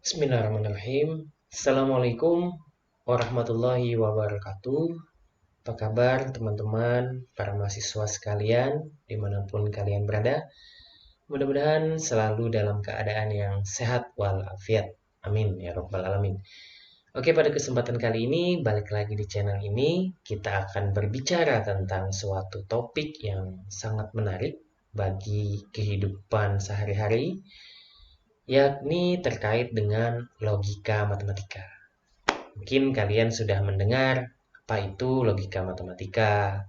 Bismillahirrahmanirrahim. Assalamualaikum warahmatullahi wabarakatuh. Apa kabar teman-teman, para mahasiswa sekalian, dimanapun kalian berada? Mudah-mudahan selalu dalam keadaan yang sehat walafiat. Amin ya robbal alamin. Oke, pada kesempatan kali ini, balik lagi di channel ini, kita akan berbicara tentang suatu topik yang sangat menarik bagi kehidupan sehari-hari, yakni terkait dengan logika matematika. Mungkin kalian sudah mendengar apa itu logika matematika,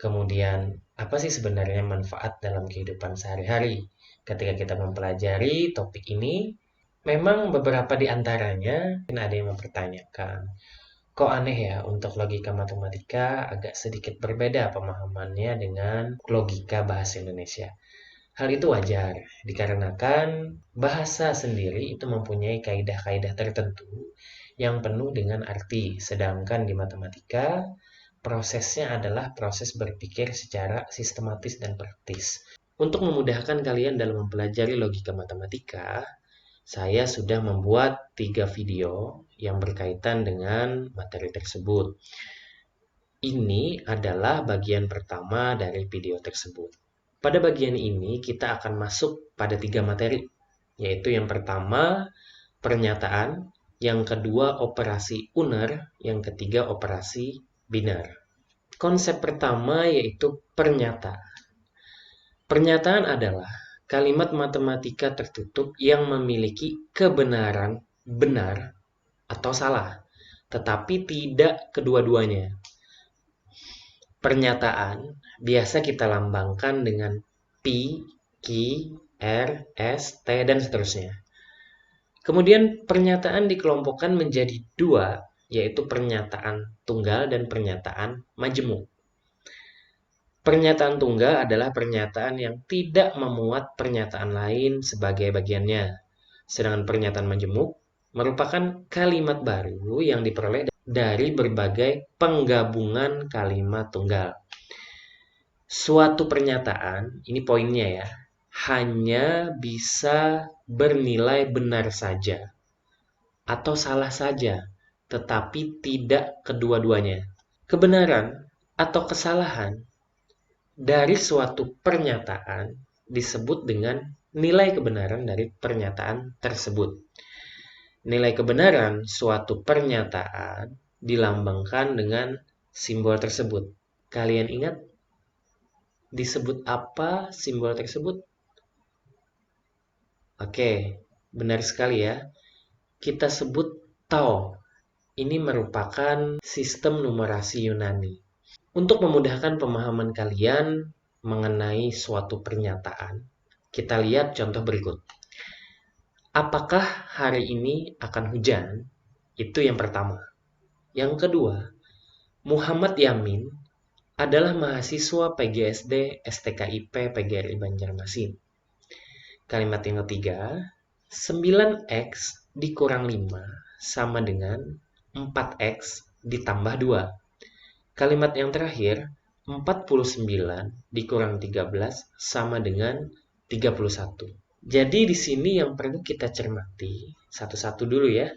kemudian apa sih sebenarnya manfaat dalam kehidupan sehari-hari. Ketika kita mempelajari topik ini, memang beberapa di antaranya ada yang mempertanyakan, kok aneh ya untuk logika matematika agak sedikit berbeda pemahamannya dengan logika bahasa Indonesia. Hal itu wajar, dikarenakan bahasa sendiri itu mempunyai kaidah-kaidah tertentu yang penuh dengan arti, sedangkan di matematika prosesnya adalah proses berpikir secara sistematis dan praktis. Untuk memudahkan kalian dalam mempelajari logika matematika, saya sudah membuat 3 video yang berkaitan dengan materi tersebut. Ini adalah bagian pertama dari video tersebut. Pada bagian ini kita akan masuk pada 3 materi, yaitu yang pertama pernyataan, yang kedua operasi uner, yang ketiga operasi biner. Konsep pertama yaitu pernyataan. Pernyataan adalah kalimat matematika tertutup yang memiliki kebenaran benar atau salah, tetapi tidak kedua-duanya. Pernyataan biasa kita lambangkan dengan P, Q, R, S, T, dan seterusnya. Kemudian pernyataan dikelompokkan menjadi 2, yaitu pernyataan tunggal dan pernyataan majemuk. Pernyataan tunggal adalah pernyataan yang tidak memuat pernyataan lain sebagai bagiannya. Sedangkan pernyataan majemuk merupakan kalimat baru yang diperoleh dari berbagai penggabungan kalimat tunggal. Suatu pernyataan, ini poinnya ya, hanya bisa bernilai benar saja atau salah saja, tetapi tidak kedua-duanya. Kebenaran atau kesalahan dari suatu pernyataan disebut dengan nilai kebenaran dari pernyataan tersebut. Nilai kebenaran suatu pernyataan dilambangkan dengan simbol tersebut. Kalian ingat disebut apa simbol tersebut? Oke, benar sekali ya. Kita sebut tau. Ini merupakan sistem numerasi Yunani. Untuk memudahkan pemahaman kalian mengenai suatu pernyataan, kita lihat contoh berikut. Apakah hari ini akan hujan? Itu yang pertama. Yang kedua, Muhammad Yamin adalah mahasiswa PGSD STKIP PGRI Banjarmasin. Kalimat yang ketiga, 9x dikurang 5 sama dengan 4x ditambah 2. Kalimat yang terakhir, 49 dikurang 13 sama dengan 31. Jadi di sini yang perlu kita cermati satu-satu dulu ya.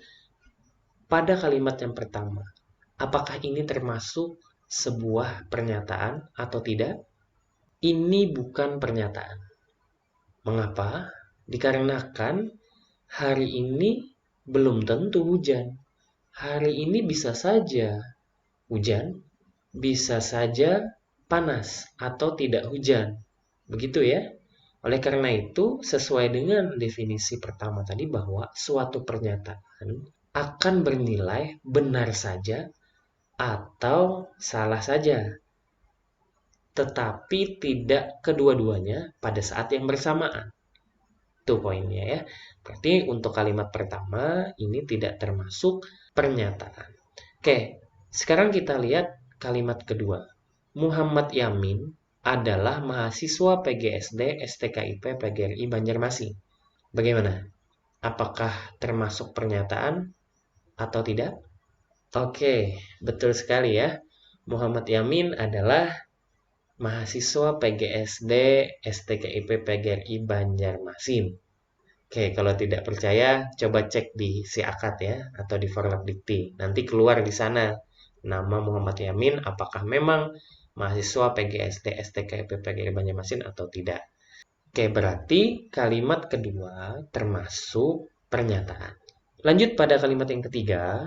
Pada kalimat yang pertama, apakah ini termasuk sebuah pernyataan atau tidak? Ini bukan pernyataan. Mengapa? Dikarenakan hari ini belum tentu hujan. Hari ini bisa saja hujan, bisa saja panas atau tidak hujan. Begitu ya. Oleh karena itu, sesuai dengan definisi pertama tadi bahwa suatu pernyataan akan bernilai benar saja atau salah saja, tetapi tidak kedua-duanya pada saat yang bersamaan. Itu poinnya ya. Berarti untuk kalimat pertama ini tidak termasuk pernyataan. Oke, sekarang kita lihat kalimat kedua. Muhammad Yamin adalah mahasiswa PGSD STKIP PGRI Banjarmasin. Bagaimana? Apakah termasuk pernyataan atau tidak? Oke, betul sekali ya. Muhammad Yamin adalah mahasiswa PGSD STKIP PGRI Banjarmasin. Oke, kalau tidak percaya, coba cek di si akad ya, atau di Forlab Dikti. Nanti keluar di sana nama Muhammad Yamin, apakah memang mahasiswa PGSD STKIP PGRI Banjarmasin atau tidak. Oke, berarti kalimat kedua termasuk pernyataan. Lanjut pada kalimat yang ketiga,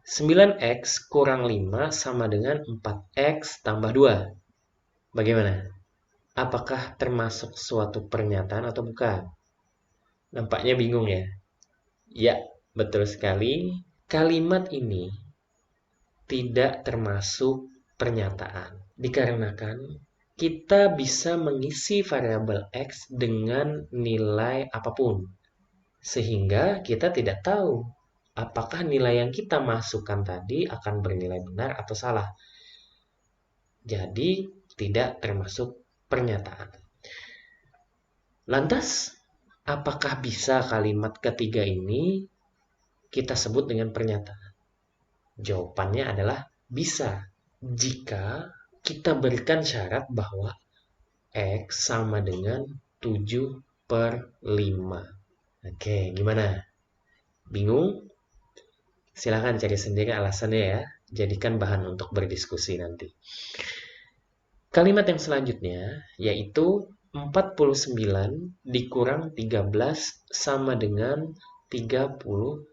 9x kurang 5 sama dengan 4x tambah 2. Bagaimana? Apakah termasuk suatu pernyataan atau bukan? Nampaknya bingung ya? Ya, betul sekali. Kalimat ini tidak termasuk pernyataan. Dikarenakan kita bisa mengisi variabel x dengan nilai apapun. Sehingga kita tidak tahu apakah nilai yang kita masukkan tadi akan bernilai benar atau salah. Jadi, tidak termasuk pernyataan. Lantas, apakah bisa kalimat ketiga ini kita sebut dengan pernyataan? Jawabannya adalah bisa. Jika kita berikan syarat bahwa X sama dengan 7/5. Oke, gimana? Bingung? Silahkan cari sendiri alasannya ya. Jadikan bahan untuk berdiskusi nanti. Kalimat yang selanjutnya yaitu 49 dikurang 13 sama dengan 31.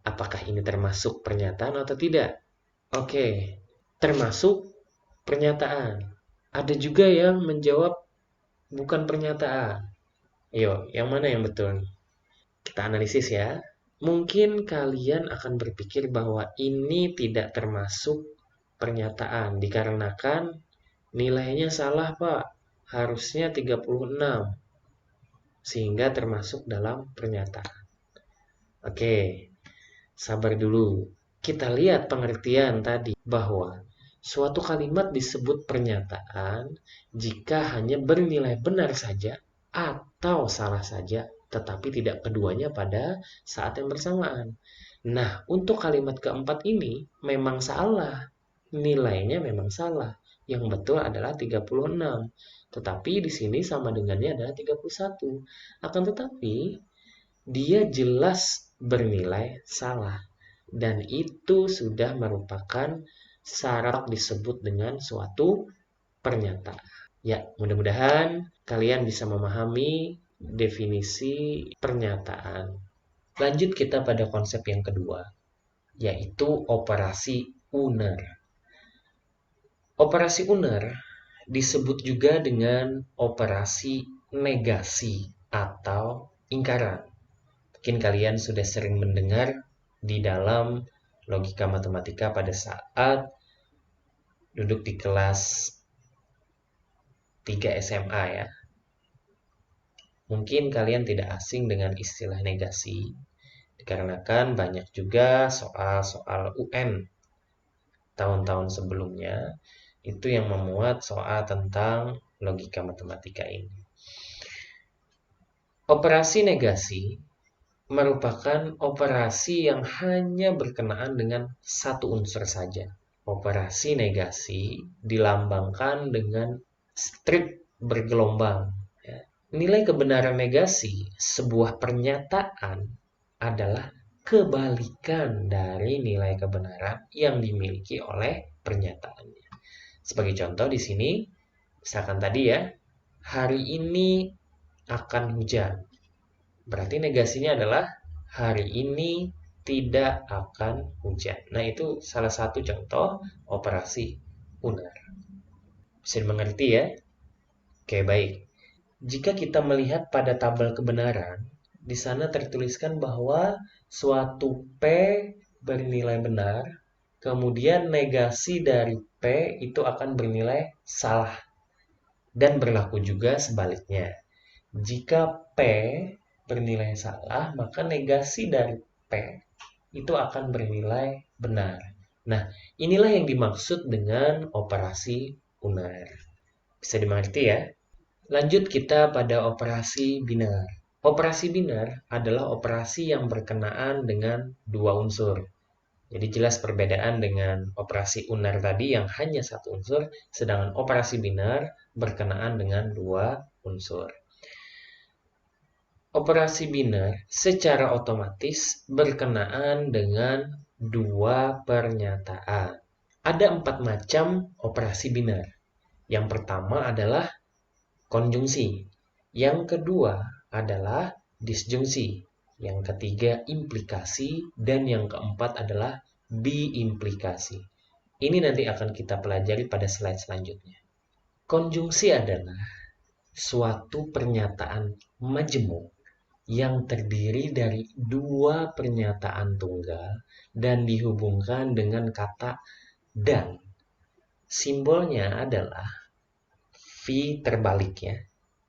Apakah ini termasuk pernyataan atau tidak? Oke, termasuk pernyataan. Ada juga yang menjawab bukan pernyataan. Ayo, yang mana yang betul? Kita analisis ya. Mungkin kalian akan berpikir bahwa ini tidak termasuk pernyataan dikarenakan nilainya salah, Pak. Harusnya 36. Sehingga termasuk dalam pernyataan. Oke, sabar dulu. Kita lihat pengertian tadi bahwa suatu kalimat disebut pernyataan jika hanya bernilai benar saja atau salah saja, tetapi tidak keduanya pada saat yang bersamaan. Nah, untuk kalimat keempat ini memang salah. Nilainya memang salah. Yang betul adalah 36. Tetapi di sini sama dengannya adalah 31. Akan tetapi, dia jelas bernilai salah. Dan itu sudah merupakan syarat disebut dengan suatu pernyataan. Ya, mudah-mudahan kalian bisa memahami definisi pernyataan. Lanjut kita pada konsep yang kedua, yaitu operasi uner. Operasi uner disebut juga dengan operasi negasi atau ingkaran. Mungkin kalian sudah sering mendengar di dalam logika matematika pada saat duduk di kelas 3 SMA ya. Mungkin kalian tidak asing dengan istilah negasi, dikarenakan banyak juga soal-soal UN tahun-tahun sebelumnya itu yang memuat soal tentang logika matematika ini. Operasi negasi merupakan operasi yang hanya berkenaan dengan satu unsur saja. Operasi negasi dilambangkan dengan strip bergelombang. Nilai kebenaran negasi sebuah pernyataan adalah kebalikan dari nilai kebenaran yang dimiliki oleh pernyataannya. Sebagai contoh di sini, misalkan tadi ya, hari ini akan hujan. Berarti negasinya adalah hari ini tidak akan hujan. Nah, itu salah satu contoh operasi uner. Bisa dimengerti ya? Oke, baik. Jika kita melihat pada tabel kebenaran, di sana tertuliskan bahwa suatu P bernilai benar, kemudian negasi dari P itu akan bernilai salah. Dan berlaku juga sebaliknya. Jika P bernilai salah, maka negasi dari P itu akan bernilai benar. Nah, inilah yang dimaksud dengan operasi uner. Bisa dimengerti ya? Lanjut kita pada operasi binar. Operasi binar adalah operasi yang berkenaan dengan dua unsur. Jadi jelas perbedaan dengan operasi uner tadi yang hanya satu unsur, sedangkan operasi binar berkenaan dengan dua unsur. Operasi biner secara otomatis berkenaan dengan dua pernyataan. Ada 4 macam operasi biner. Yang pertama adalah konjungsi. Yang kedua adalah disjungsi. Yang ketiga implikasi. Dan yang keempat adalah biimplikasi. Ini nanti akan kita pelajari pada slide selanjutnya. Konjungsi adalah suatu pernyataan majemuk yang terdiri dari dua pernyataan tunggal dan dihubungkan dengan kata dan. Simbolnya adalah V terbalik ya.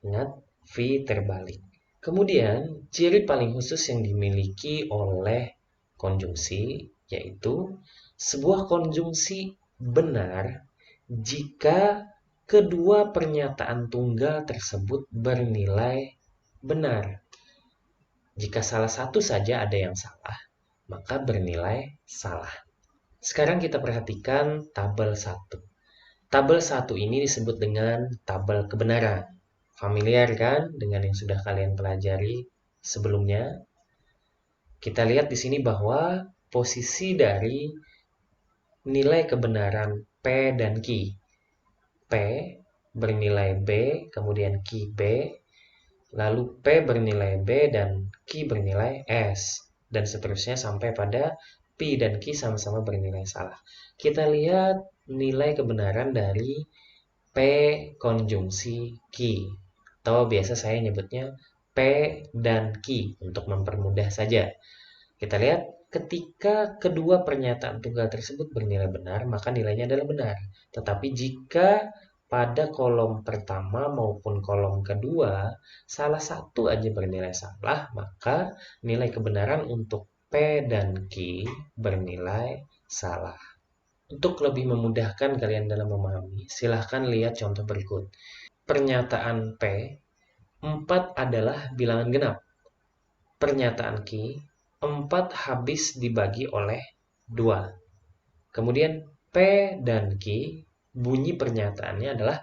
Ingat, V terbalik. Kemudian, ciri paling khusus yang dimiliki oleh konjungsi yaitu sebuah konjungsi benar jika kedua pernyataan tunggal tersebut bernilai benar. Jika salah satu saja ada yang salah, maka bernilai salah. Sekarang kita perhatikan tabel 1. Tabel 1 ini disebut dengan tabel kebenaran. Familiar kan dengan yang sudah kalian pelajari sebelumnya? Kita lihat di sini bahwa posisi dari nilai kebenaran P dan Q. P bernilai B, kemudian Q B, lalu P bernilai B dan Q bernilai S, dan seterusnya sampai pada P dan Q sama-sama bernilai salah. Kita lihat nilai kebenaran dari P konjungsi Q, atau biasa saya nyebutnya P dan Q untuk mempermudah saja. Kita lihat ketika kedua pernyataan tunggal tersebut bernilai benar, maka nilainya adalah benar. Tetapi jika pada kolom pertama maupun kolom kedua, salah satu aja bernilai salah, maka nilai kebenaran untuk P dan Q bernilai salah. Untuk lebih memudahkan kalian dalam memahami, silahkan lihat contoh berikut. Pernyataan P, 4 adalah bilangan genap. Pernyataan Q, 4 habis dibagi oleh 2. Kemudian P dan Q, bunyi pernyataannya adalah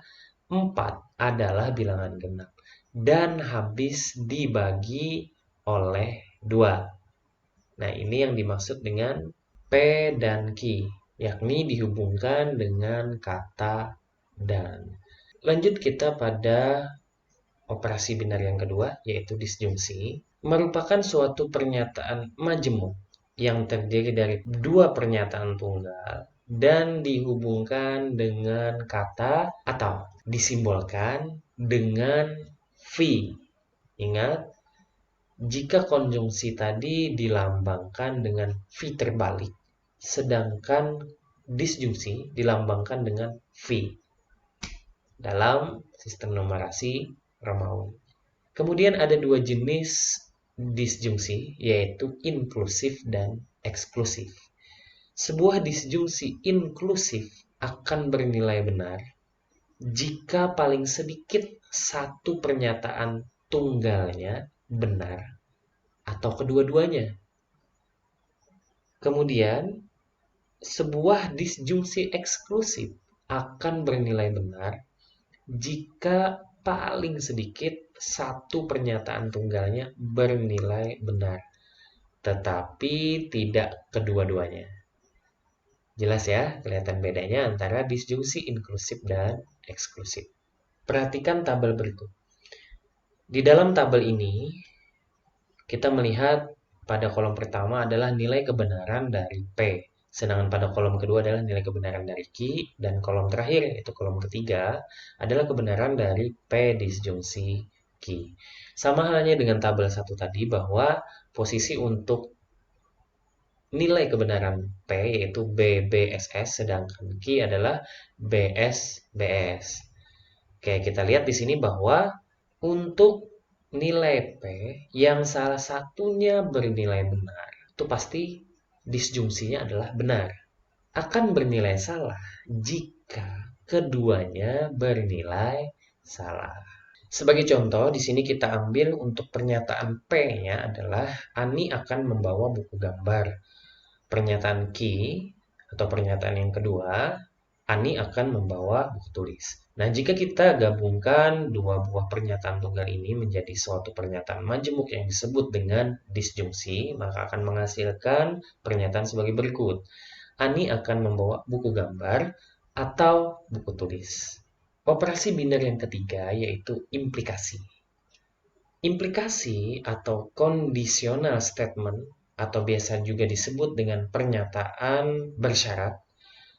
4 adalah bilangan genap dan habis dibagi oleh 2. Nah, ini yang dimaksud dengan P dan Q, yakni dihubungkan dengan kata dan. Lanjut kita pada operasi biner yang kedua, yaitu disjungsi, merupakan suatu pernyataan majemuk yang terdiri dari dua pernyataan tunggal dan dihubungkan dengan kata atau disimbolkan dengan V. Ingat, jika konjungsi tadi dilambangkan dengan V terbalik, sedangkan disjungsi dilambangkan dengan V dalam sistem numerasi Romawi. Kemudian ada dua jenis disjungsi, yaitu inklusif dan eksklusif. Sebuah disjungsi inklusif akan bernilai benar jika paling sedikit satu pernyataan tunggalnya benar atau kedua-duanya. Kemudian, sebuah disjungsi eksklusif akan bernilai benar jika paling sedikit satu pernyataan tunggalnya bernilai benar, tetapi tidak kedua-duanya. Jelas ya, kelihatan bedanya antara disjungsi inklusif dan eksklusif. Perhatikan tabel berikut. Di dalam tabel ini, kita melihat pada kolom pertama adalah nilai kebenaran dari P, sedangkan pada kolom kedua adalah nilai kebenaran dari Q, dan kolom terakhir, yaitu kolom ketiga, adalah kebenaran dari P disjungsi Q. Sama halnya dengan tabel 1 tadi, bahwa posisi untuk nilai kebenaran P yaitu BBSS, sedangkan Q adalah BSBS. Oke, kita lihat di sini bahwa untuk nilai P yang salah satunya bernilai benar, itu pasti disjungsinya adalah benar. Akan bernilai salah jika keduanya bernilai salah. Sebagai contoh, di sini kita ambil untuk pernyataan P-nya adalah Ani akan membawa buku gambar. Pernyataan Q atau pernyataan yang kedua, Ani akan membawa buku tulis. Nah, jika kita gabungkan dua buah pernyataan tunggal ini menjadi suatu pernyataan majemuk yang disebut dengan disjungsi, maka akan menghasilkan pernyataan sebagai berikut. Ani akan membawa buku gambar atau buku tulis. Operasi binder yang ketiga yaitu implikasi. Implikasi atau conditional statement atau biasa juga disebut dengan pernyataan bersyarat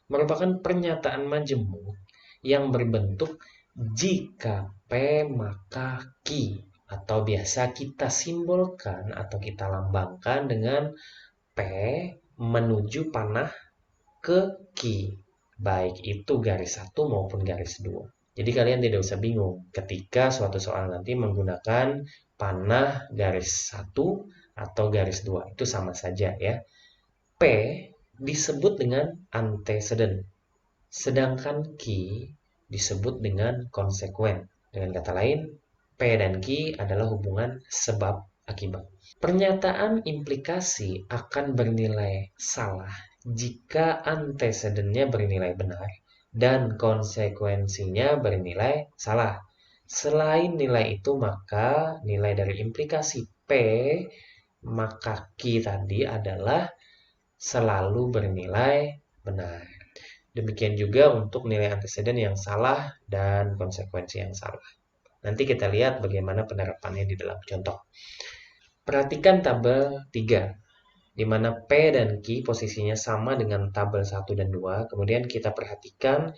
merupakan pernyataan majemuk yang berbentuk jika P maka Q atau biasa kita simbolkan atau kita lambangkan dengan P menuju panah ke Q, baik itu garis 1 maupun garis 2. Jadi kalian tidak usah bingung ketika suatu soal nanti menggunakan panah garis 1 atau garis 2, itu sama saja ya. P disebut dengan antecedent, sedangkan Q disebut dengan konsekuen. Dengan kata lain, P dan Q adalah hubungan sebab akibat. Pernyataan implikasi akan bernilai salah jika antecedentnya bernilai benar dan konsekuensinya bernilai salah. Selain nilai itu, maka nilai dari implikasi P maka Q tadi adalah selalu bernilai benar. Demikian juga untuk nilai antecedent yang salah dan konsekuensi yang salah. Nanti kita lihat bagaimana penerapannya di dalam contoh. Perhatikan tabel 3, di mana P dan Q posisinya sama dengan tabel 1 dan 2. Kemudian kita perhatikan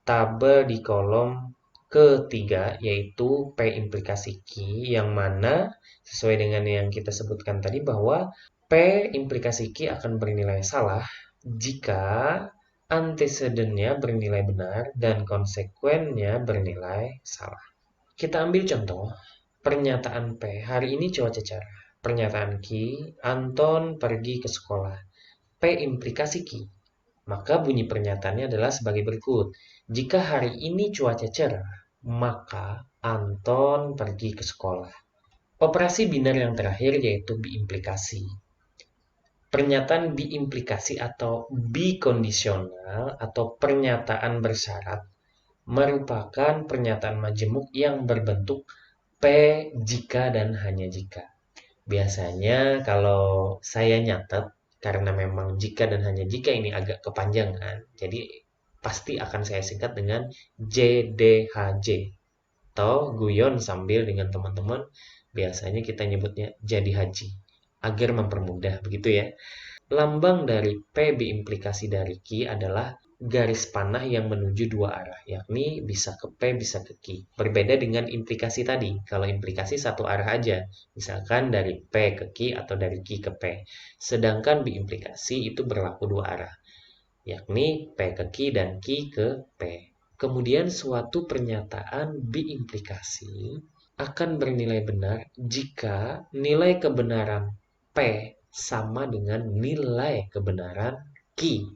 tabel di kolom ketiga, yaitu P implikasi Q, yang mana sesuai dengan yang kita sebutkan tadi bahwa P implikasi Q akan bernilai salah jika antecedentnya bernilai benar dan konsekuennya bernilai salah. Kita ambil contoh, pernyataan P, hari ini cuaca cerah. Pernyataan Q, Anton pergi ke sekolah. P implikasi Q, maka bunyi pernyataannya adalah sebagai berikut. Jika hari ini cuaca cerah, maka Anton pergi ke sekolah. Operasi binar yang terakhir yaitu biimplikasi. Pernyataan biimplikasi atau bikondisional atau pernyataan bersyarat merupakan pernyataan majemuk yang berbentuk P jika dan hanya jika. Biasanya kalau saya nyatet, karena memang jika dan hanya jika ini agak kepanjangan, jadi pasti akan saya singkat dengan JDHJ atau guyon sambil dengan teman-teman. Biasanya kita nyebutnya jadi haji agar mempermudah, begitu ya. Lambang dari P biimplikasi dari Q adalah garis panah yang menuju dua arah, yakni bisa ke P, bisa ke Q. Berbeda dengan implikasi tadi. Kalau implikasi satu arah aja, misalkan dari P ke Q atau dari Q ke P. Sedangkan biimplikasi itu berlaku dua arah, yakni P ke Q dan Q ke P. Kemudian suatu pernyataan biimplikasi akan bernilai benar jika nilai kebenaran P sama dengan nilai kebenaran Q.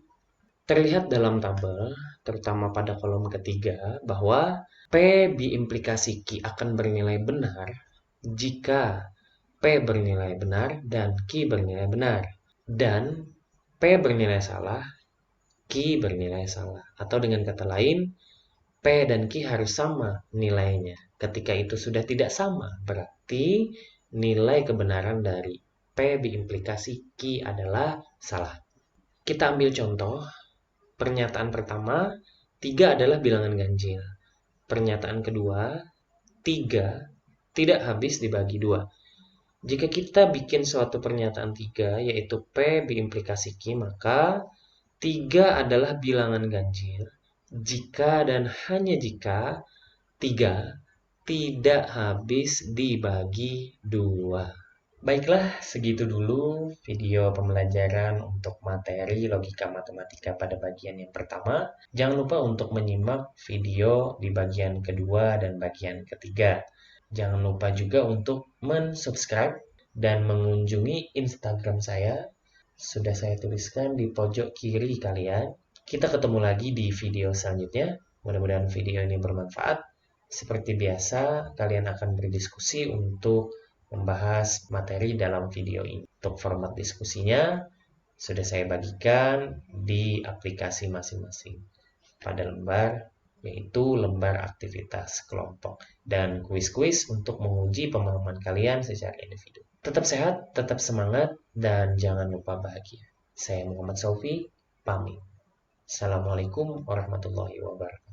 Terlihat dalam tabel, terutama pada kolom ketiga, bahwa P biimplikasi Q akan bernilai benar jika P bernilai benar dan Q bernilai benar. Dan P bernilai salah, Q bernilai salah. Atau dengan kata lain, P dan Q harus sama nilainya. Ketika itu sudah tidak sama, berarti nilai kebenaran dari P biimplikasi Q adalah salah. Kita ambil contoh. Pernyataan pertama, 3 adalah bilangan ganjil. Pernyataan kedua, 3 tidak habis dibagi 2. Jika kita bikin suatu pernyataan 3, yaitu P biimplikasi Q, maka 3 adalah bilangan ganjil jika dan hanya jika 3 tidak habis dibagi 2. Baiklah, segitu dulu video pembelajaran untuk materi logika matematika pada bagian yang pertama. Jangan lupa untuk menyimak video di bagian kedua dan bagian ketiga. Jangan lupa juga untuk mensubscribe dan mengunjungi Instagram saya. Sudah saya tuliskan di pojok kiri kalian. Kita ketemu lagi di video selanjutnya. Mudah-mudahan video ini bermanfaat. Seperti biasa, kalian akan berdiskusi untuk membahas materi dalam video ini. Untuk format diskusinya, sudah saya bagikan di aplikasi masing-masing pada lembar yaitu lembar aktivitas kelompok dan kuis-kuis untuk menguji pemahaman kalian secara individu. Tetap sehat, tetap semangat, dan jangan lupa bahagia. Saya Muhammad Saufi, pamit. Assalamualaikum warahmatullahi wabarakatuh.